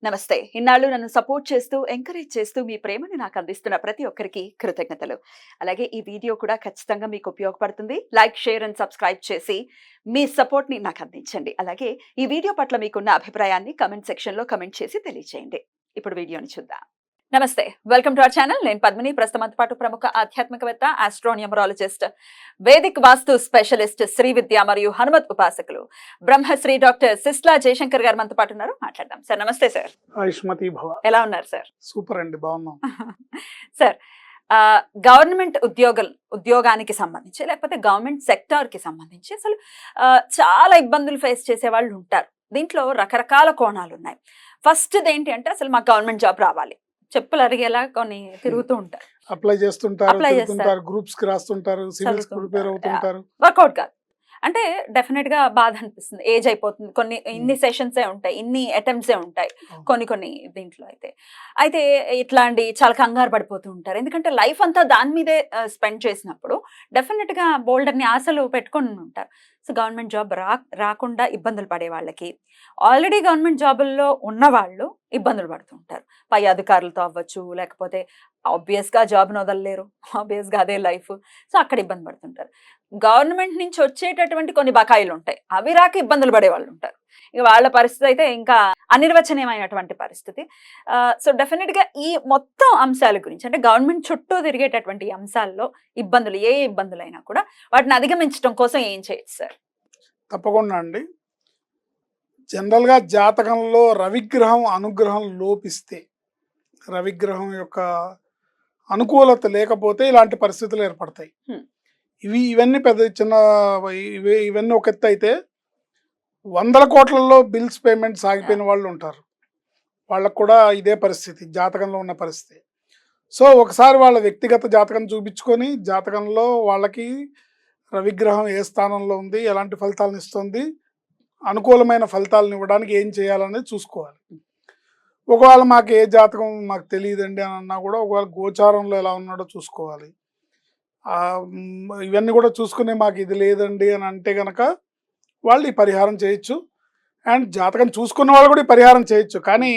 నమస్తే. ఇన్నాళ్ళు నన్ను సపోర్ట్ చేస్తూ, ఎంకరేజ్ చేస్తూ మీ ప్రేమని నాకు అందిస్తున్న ప్రతి ఒక్కరికి కృతజ్ఞతలు. అలాగే ఈ వీడియో కూడా ఖచ్చితంగా మీకు ఉపయోగపడుతుంది. లైక్, షేర్ అండ్ సబ్స్క్రైబ్ చేసి మీ సపోర్ట్‌ని నాకు అందించండి. అలాగే ఈ వీడియో పట్ల మీకున్న అభిప్రాయాన్ని కామెంట్ సెక్షన్‌లో కామెంట్ చేసి తెలియజేయండి. ఇప్పుడు వీడియోని చూద్దాం. నమస్తే. Welcome to our channel. నేను పద్మిని. ప్రస్తుతం పాటు ప్రముఖ ఆధ్యాత్మికవేత్త, ఆస్ట్రోన్యూమరాలజిస్ట్, వేదిక్ వాస్తు స్పెషలిస్ట్, శ్రీ విద్య మరియు హనుమత్ ఉపాసకులు బ్రహ్మశ్రీ డాక్టర్ సిస్లా జయశంకర్ గారు మనతో పాటు ఉన్నారు. మాట్లాడదాం. సార్ నమస్తే సార్. ఆయుష్మతి భవ. ఎలా ఉన్నారు సార్? సూపర్ అండి, బాగున్నాం సార్. గవర్నమెంట్ ఉద్యోగానికి సంబంధించి లేకపోతే గవర్నమెంట్ సెక్టార్ కి సంబంధించి అసలు చాలా ఇబ్బందులు ఫేస్ చేసే వాళ్ళు ఉంటారు. దీంట్లో రకరకాల కోణాలు ఉన్నాయి. ఫస్ట్ ఏంటి అంటే అసలు మాకు గవర్నమెంట్ జాబ్ రావాలి, చెప్పులు అరిగేలా కొన్ని తిరుగుతూ ఉంటారు, అప్లై చేస్తుంటారు, గ్రూప్స్ కి రాస్తుంటారు, సివిల్స్ ప్రిపేర్ అవుతుంటారు. వర్కౌట్ కాదు అంటే డెఫినెట్ గా బాధ అనిపిస్తుంది. ఏజ్ అయిపోతుంది, కొన్ని ఇన్ని సెషన్సే ఉంటాయి, ఇన్ని అటెంప్ట్సే ఉంటాయి కొన్ని దీంట్లో అయితే ఇట్లాంటి చాలా కంగారు పడిపోతూ ఉంటారు. ఎందుకంటే లైఫ్ అంతా దాని మీదే స్పెండ్ చేసినప్పుడు డెఫినెట్ గా బోల్డ్ అన్ని ఆశలు పెట్టుకొని ఉంటారు. సో గవర్నమెంట్ జాబ్ రాకుండా ఇబ్బందులు పడే వాళ్ళకి, ఆల్రెడీ గవర్నమెంట్ జాబుల్లో ఉన్న వాళ్ళు ఇబ్బందులు పడుతూ ఉంటారు. పై అధికారులతో అవ్వచ్చు, లేకపోతే ఆబ్వియస్ గా జాబ్ వదలలేరు, ఆబ్వియస్ గా అదే లైఫ్. సో అక్కడ ఇబ్బంది పడుతుంటారు. గవర్నమెంట్ నుంచి వచ్చేటటువంటి కొన్ని బకాయిలు ఉంటాయి, అవి రాక ఇబ్బందులు పడే వాళ్ళు ఉంటారు. ఇక వాళ్ళ పరిస్థితి అయితే ఇంకా అనిర్వచనీయమైనటువంటి పరిస్థితి. సో డెఫినెట్ గా ఈ మొత్తం అంశాల గురించి అంటే గవర్నమెంట్ చుట్టూ తిరిగేటటువంటి అంశాల్లో ఇబ్బందులు, ఏ ఇబ్బందులైనా కూడా వాటిని అధిగమించడం కోసం ఏం చేయొచ్చు సార్? తప్పకుండా అండి. జనరల్ గా జాతకంలో రవిగ్రహం అనుగ్రహం లోపిస్తే, రవిగ్రహం యొక్క అనుకూలత లేకపోతే ఇలాంటి పరిస్థితులు ఏర్పడతాయి. ఇవన్నీ పెద్ద చిన్న ఇవన్నీ ఒక ఎత్తు అయితే, 100 కోట్లలో బిల్స్ పేమెంట్స్ ఆగిపోయిన వాళ్ళు ఉంటారు. వాళ్ళకు కూడా ఇదే పరిస్థితి, జాతకంలో ఉన్న పరిస్థితి. సో ఒకసారి వాళ్ళ వ్యక్తిగత జాతకం చూపించుకొని, జాతకంలో వాళ్ళకి రవిగ్రహం ఏ స్థానంలో ఉంది, ఎలాంటి ఫలితాలను ఇస్తుంది, అనుకూలమైన ఫలితాలను ఇవ్వడానికి ఏం చేయాలనేది చూసుకోవాలి. ఒకవేళ మాకు ఏ జాతకం మాకు తెలియదండి అని అన్నా కూడా ఒకవేళ గోచారంలో ఎలా ఉన్నాడో చూసుకోవాలి. ఇవన్నీ కూడా చూసుకుని మాకు ఇది లేదండి అని అంటే కనుక వాళ్ళు ఈ పరిహారం చేయొచ్చు. అండ్ జాతకం చూసుకున్న వాళ్ళు కూడా ఈ పరిహారం చేయొచ్చు. కానీ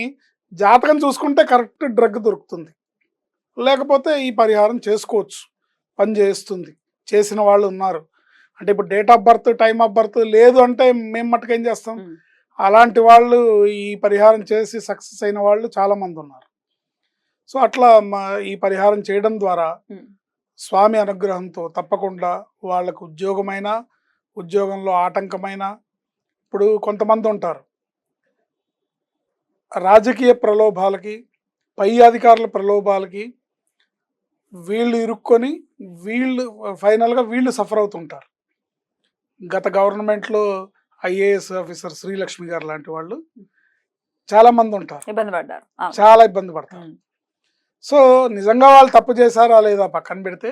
జాతకం చూసుకుంటే కరెక్ట్ డ్రగ్ దొరుకుతుంది, లేకపోతే ఈ పరిహారం చేసుకోవచ్చు, పని చేస్తుంది, చేసిన వాళ్ళు ఉన్నారు. అంటే ఇప్పుడు date of birth, time of birth లేదు అంటే మేము మట్టుకు ఏం చేస్తాం? అలాంటి వాళ్ళు ఈ పరిహారం చేసి సక్సెస్ అయిన వాళ్ళు చాలా మంది ఉన్నారు. సో అట్లా ఈ పరిహారం చేయడం ద్వారా స్వామి అనుగ్రహంతో తప్పకుండా వాళ్ళకు ఉద్యోగమైనా, ఉద్యోగంలో ఆటంకమైన, ఇప్పుడు కొంతమంది ఉంటారు రాజకీయ ప్రలోభాలకి, పై అధికారుల ప్రలోభాలకి వీళ్ళు ఇరుక్కొని ఫైనల్గా వీళ్ళు సఫర్ అవుతుంటారు. గత గవర్నమెంట్లో ఐఏఎస్ ఆఫీసర్ శ్రీలక్ష్మి గారు లాంటి వాళ్ళు చాలా మంది ఉంటారు, చాలా ఇబ్బంది పడతారు. సో నిజంగా వాళ్ళు తప్పు చేశారా లేదా పక్కన పెడితే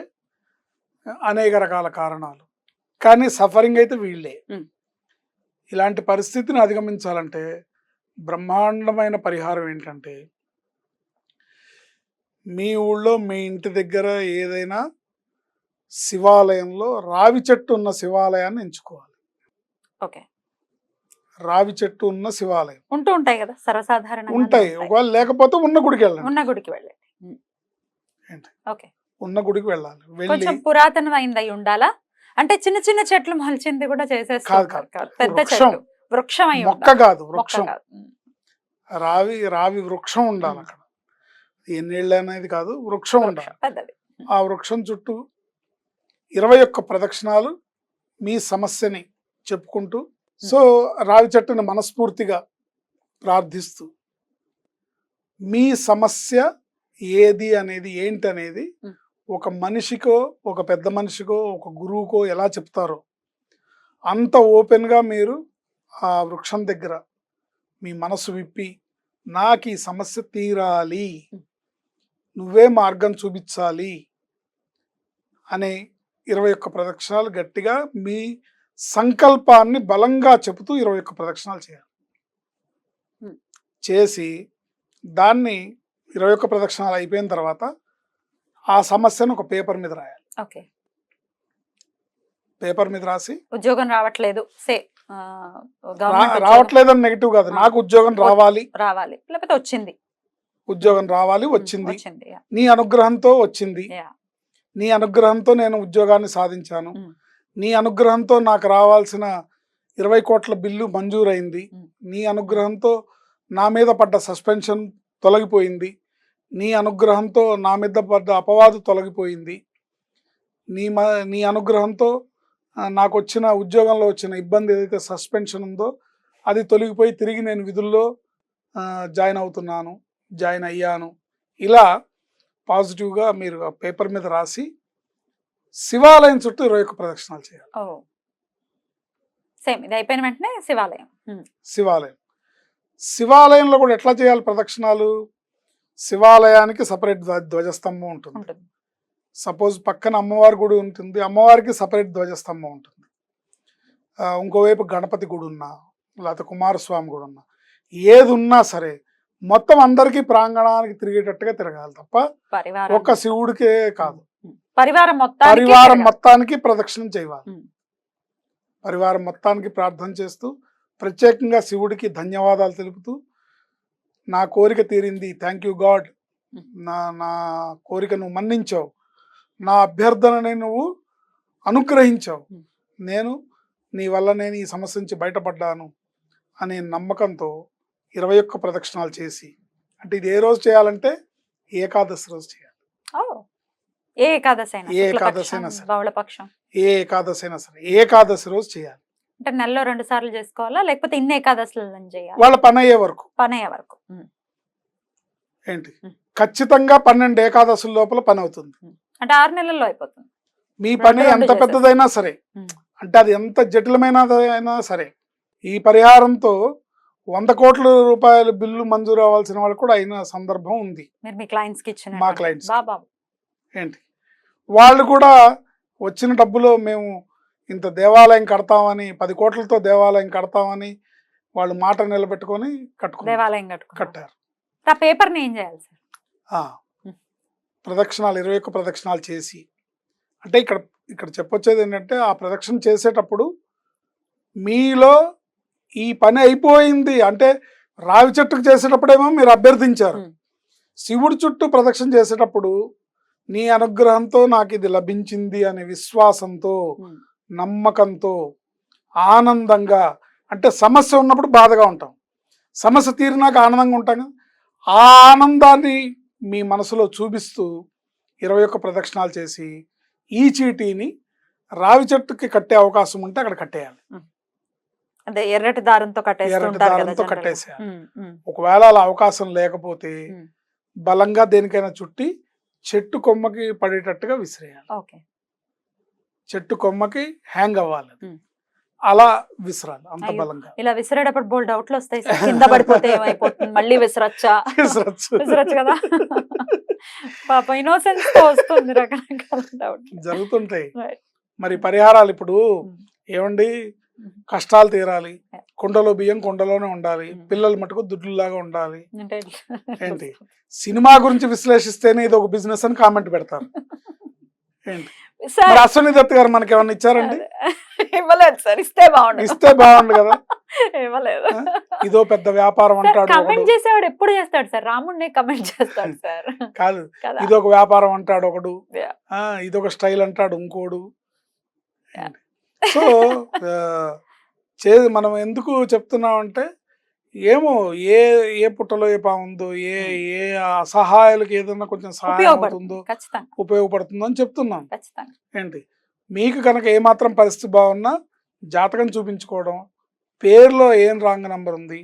అనేక రకాల కారణాలు, కానీ సఫరింగ్ అయితే వీళ్ళే. ఇలాంటి పరిస్థితిని అధిగమించాలంటే బ్రహ్మాండమైన పరిహారం ఏంటంటే, మీ ఊళ్ళో మీ ఇంటి దగ్గర ఏదైనా శివాలయంలో రావి చెట్టు ఉన్న శివాలయాన్ని ఎంచుకోవాలి. ఓకే, రావి చెట్టు ఉన్న శివాలయం ఉంటూ ఉంటాయి కదా, సర్వసాధారణంగా ఉంటాయి. ఒకవేళ లేకపోతే ఉన్న గుడికి వెళ్ళండి. ఉన్న గుడికి వెళ్ళండి. ఓకే, ఉన్న గుడికి వెళ్ళాలి. కొంచెం పురాతనమైంది అయి ఉండాలా? అంటే చిన్న చిన్న చెట్లు మలిచింది కూడా చేసేస్తారు, పెద్ద చెట్టు, వృక్షం అయి మొక్క కాదు, వృక్షం. రావి వృక్షం ఉండాలి అక్కడ. ఎన్నేళ్ళు అనేది కాదు, వృక్షం ఉండాలి. ఆ వృక్షం చుట్టూ 21 ప్రదక్షిణాలు మీ సమస్యని చెప్పుకుంటూ, సో రావి చెట్టుని మనస్ఫూర్తిగా ప్రార్థిస్తూ మీ సమస్య ఏది అనేది ఏంటి అనేది ఒక మనిషికో, ఒక పెద్ద మనిషికో, ఒక గురువుకో ఎలా చెప్తారో అంత ఓపెన్గా మీరు ఆ వృక్షం దగ్గర మీ మనసు విప్పి, నాకు ఈ సమస్య తీరాలి, నువ్వే మార్గం చూపించాలి అనే 21 ప్రదక్షిణాలు గట్టిగా మీ సంకల్పాన్ని బలంగా చెబుతూ 21 ప్రదక్షిణాలు చేయాలి. చేసి దాన్ని 21 ప్రదక్షిణాలు అయిపోయిన తర్వాత ఆ సమస్యను ఒక పేపర్ మీద రాయాలి. ఓకే, పేపర్ మీద రాసి ఉద్యోగం రావట్లేదు రావట్లేదని నెగిటివ్ కాదు, నాకు ఉద్యోగం రావాలి రావాలి లేకపోతే వచ్చింది, ఉద్యోగం రావాలి వచ్చింది, వచ్చింది. నీ అనుగ్రహంతో వచ్చింది, నీ అనుగ్రహంతో నేను ఉద్యోగాన్ని సాధించాను, నీ అనుగ్రహంతో నాకు రావాల్సిన 20 కోట్ల బిల్లు మంజూరైంది, నీ అనుగ్రహంతో నా మీద పడ్డ సస్పెన్షన్ తొలగిపోయింది, నీ అనుగ్రహంతో నా మీద పడ్డ అపవాదు తొలగిపోయింది, నీ అనుగ్రహంతో నాకు వచ్చిన ఉద్యోగంలో వచ్చిన ఇబ్బంది ఏదైతే సస్పెన్షన్ ఉందో అది తొలగిపోయి తిరిగి నేను విధుల్లో జాయిన్ అయ్యాను. ఇలా పాజిటివ్గా మీరు పేపర్ మీద రాసి శివాలయం చుట్టూ 21 ప్రదక్షిణాలు చేయాలి. సేమ్ ఇది అయిపోయిన వెంటనే శివాలయంలో కూడా ఎట్లా చేయాలి ప్రదక్షిణాలు? శివాలయానికి సపరేట్ ధ్వజస్తంభం ఉంటుంది. సపోజ్ పక్కన అమ్మవారి గుడి ఉంటుంది, అమ్మవారికి సపరేట్ ధ్వజస్తంభం ఉంటుంది. ఇంకోవైపు గణపతి గుడి ఉన్నా లేకపోతే కుమారస్వామి గుడి ఉన్నా, ఏది ఉన్నా సరే మొత్తం అందరికీ ప్రాంగణానికి తిరిగేటట్టుగా తిరగాలి తప్ప ఒక్క శివుడికే కాదు, పరివారం మొత్తానికి ప్రదక్షిణం చేయాలి. పరివారం మొత్తానికి ప్రార్థన చేస్తూ ప్రత్యేకంగా శివుడికి ధన్యవాదాలు తెలుపుతూ, నా కోరిక తీరింది, థ్యాంక్ యూ గాడ్, నా కోరిక నువ్వు మన్నించావు, నా అభ్యర్థనని నువ్వు అనుగ్రహించావు, నీ వల్ల నేను ఈ సమస్య నుంచి బయటపడ్డాను అనే నమ్మకంతో 21 ప్రదక్షిణాలు చేసి, అంటే ఇది ఏ రోజు చేయాలంటే ఏకాదశి రోజు చేయాలి. ఏ ఏకాదశి అయినా సరే ఏకాదశి రోజు చేయాలి. అంటే నెలలో 2 సార్లు చేసుకోవాలా లేకపోతే ఇన్ని ఏకాదశులను చేయాలి? వాళ్ళ పని అయ్యే వరకు ఏంటి ఖచ్చితంగా 12 ఏకాదశుల లోపల పని అవుతుంది. అంటే 6 నెలల్లో అయిపోతుంది. మీ పని ఎంత పెద్దదైనా సరే, అంటే అది ఎంత జటిలమైనదైనా సరే, ఈ పరిహారంతో 100 కోట్ల రూపాయల బిల్లు మంజూరు అవ్వాల్సిన వాళ్ళు కూడా అయిన సందర్భం ఉంది. మా క్లయింట్స్ ఏంటి వాళ్ళు కూడా వచ్చిన డబ్బులో మేము ఇంత దేవాలయం కడతామని, 10 కోట్లతో దేవాలయం కడతామని వాళ్ళు మాట నిలబెట్టుకొని కట్టారు. ఆ పేపర్ని ఏం చేయాలి సార్? ప్రదక్షిణాలు 21 ప్రదక్షిణాలు చేసి, అంటే ఇక్కడ చెప్పొచ్చేది ఏంటంటే, ఆ ప్రదక్షిణ చేసేటప్పుడు మీలో ఈ పని అయిపోయింది అంటే, రావి చెట్టుకు చేసేటప్పుడేమో మీరు అభ్యర్థించారు, శివుడి చుట్టూ ప్రదక్షిణ చేసేటప్పుడు నీ అనుగ్రహంతో నాకు ఇది లభించింది అనే విశ్వాసంతో, నమ్మకంతో, ఆనందంగా, అంటే సమస్య ఉన్నప్పుడు బాధగా ఉంటాం, సమస్య తీరినాక ఆనందంగా ఉంటాం, ఆ ఆనందాన్ని మీ మనసులో చూపిస్తూ 21 ప్రదక్షిణాలు చేసి ఈ చీటీని రావి చెట్టుకి కట్టే అవకాశం ఉంటే అక్కడ కట్టేయాలి. అదే ఎర్రటి దారంతో కట్టేసేయాలి. ఒకవేళ అలా అవకాశం లేకపోతే బలంగా దేనికైనా చుట్టి చెట్టు కొమ్మకి పడేటట్టుగా విసిరేయాలి. చెట్టు కొమ్మకి హ్యాంగ్ అవ్వాలి, అలా విసరాలి అంత బలంగా. ఇలా విసిరేటప్పుడు బోల్ డౌట్లు వస్తాయి, కింద పడిపోతే ఏమైపోతుంది, మళ్ళీ విసరచ్చు కదా పాప, ఇన్నోసెన్స్ తో వస్తుంది, రకరకాల డౌట్ జరుగుతుంటాయి. మరి పరిహారాలు ఇప్పుడు ఏమండి, కష్టాలు తీరాలి, కుండలో బియ్యం కుండలోనే ఉండాలి, పిల్లలు మటుకు దుడ్లులాగా ఉండాలి. ఏంటి సినిమా గురించి విశ్లేషిస్తేనే ఇది ఒక బిజినెస్ అని కామెంట్ పెడతారు. ఏంటి అశ్విని దత్ గారు మనకి ఏమన్నా ఇచ్చారండి? ఇవ్వలేదు సార్, ఇస్తే బాగుండు కదా. ఇదో పెద్ద వ్యాపారం అంటాడు. కమెంట్ చేసేవాడు ఎప్పుడు చేస్తాడు సార్? రాముడిని కమెంట్ చేస్తాడు సార్. కాదు, ఇదొక వ్యాపారం అంటాడు ఒకడు, ఇదొక స్టైల్ అంటాడు ఇంకోడు. సో మనం ఎందుకు చెప్తున్నామంటే, ఏమో ఏ పుట్టలో ఏ పాముందో, ఏ అసహాయాలకు ఏదైనా కొంచెం సహాయం అవుతుందో, ఉపయోగపడుతుందో అని చెప్తున్నాం. ఏంటి మీకు కనుక ఏమాత్రం పరిస్థితి బాగున్నా జాతకం చూపించుకోవడం, పేరులో ఏం రాంగ్ నంబర్ ఉంది,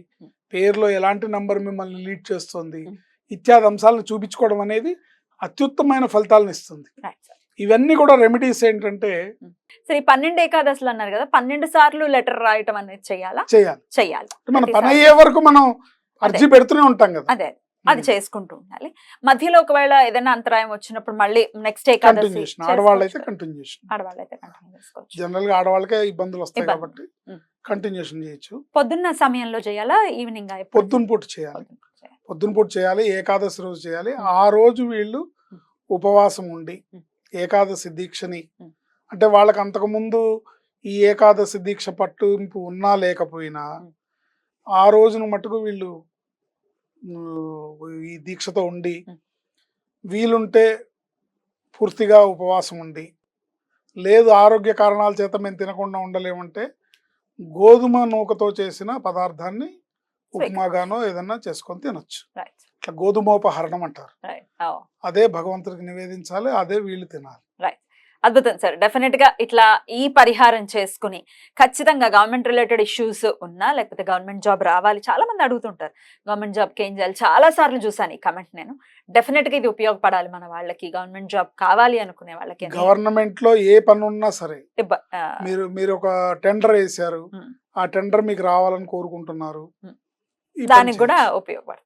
పేరులో ఎలాంటి నంబర్ మిమ్మల్ని లీడ్ చేస్తుంది ఇత్యాది అంశాలను చూపించుకోవడం అనేది అత్యుత్తమైన ఫలితాలను ఇస్తుంది. ఇవన్నీ కూడా రెమెడీస్ ఏంటంటే, సరే 12 ఏకాదశులు అన్నారు కదా, 12 సార్లు లెటర్ రాయటం అనేది చేయాలి. మన పని అయ్యే వరకు మనం అర్జీ పెడుతూనే ఉంటాం కదా, అదే అది చేసుకుంటూ ఉండాలి. మధ్యలో ఒకవేళ ఏదైనా అంతరాయం వచ్చినప్పుడు మళ్ళీ నెక్స్ట్ ఏకాదశి ఆడవాళ్ళైతే కంటిన్యూ చేసుకోవచ్చు. జనరల్ గా ఆడవాళ్ళకే ఇబ్బందులు వస్తాయి కాబట్టి కంటిన్యూషన్ చేయొచ్చు. పొద్దున్న సమయంలో చేయాలా, ఈవినింగ్? పొద్దున పూట చేయాలి, ఏకాదశి రోజు చేయాలి. ఆ రోజు వీళ్ళు ఉపవాసం ఉండి ఏకాదశి దీక్షని, అంటే వాళ్ళకి అంతకు ముందు ఈ ఏకాదశి దీక్ష పట్టింపు ఉన్నా లేకపోయినా ఆ రోజున మటుకు వీళ్ళు ఈ దీక్షతో ఉండి వీలుంటే పూర్తిగా ఉపవాసం ఉండి, లేదు ఆరోగ్య కారణాల చేత మేము తినకుండా ఉండలేమంటే గోధుమ నూకతో చేసిన పదార్థాన్ని ఉప్మాగానో ఏదన్నా చేసుకొని తినొచ్చు. రైట్ ఇట్లా గోధుమోపహరణం అంటారు. రైట్ అదే భగవంతుడికి నివేదించాలి, అదే వీళ్ళు తినాలి. రైట్ అద్భుతం సార్. డెఫినెట్ గా ఇట్లా ఈ పరిహారం చేసుకుని ఖచ్చితంగా గవర్నమెంట్ రిలేటెడ్ ఇష్యూస్ ఉన్నా లేకపోతే గవర్నమెంట్ జాబ్ రావాలి, చాలా మంది అడుగుతుంటారు గవర్నమెంట్ జాబ్కి ఏం చేయాలి. చాలా సార్లు చూసాను ఈ కమెంట్ నేను. డెఫినెట్ గా ఇది ఉపయోగపడాలి మన వాళ్ళకి, గవర్నమెంట్ జాబ్ కావాలి అనుకునే వాళ్ళకి. గవర్నమెంట్ లో ఏ పని ఉన్నా సరే, మీరు ఒక టెండర్ వేసారు, ఆ టెండర్ మీకు రావాలని కోరుకుంటున్నారు, దానికి కూడా ఉపయోగపడుతుంది.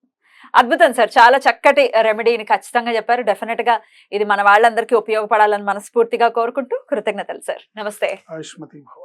అద్భుతం సార్, చాలా చక్కటి రెమెడీని ఖచ్చితంగా చెప్పారు. డెఫినెట్ గా ఇది మన వాళ్ళందరికీ ఉపయోగపడాలని మనస్ఫూర్తిగా కోరుకుంటూ కృతజ్ఞతలు సార్. నమస్తే. ఆయుష్మతి భవ.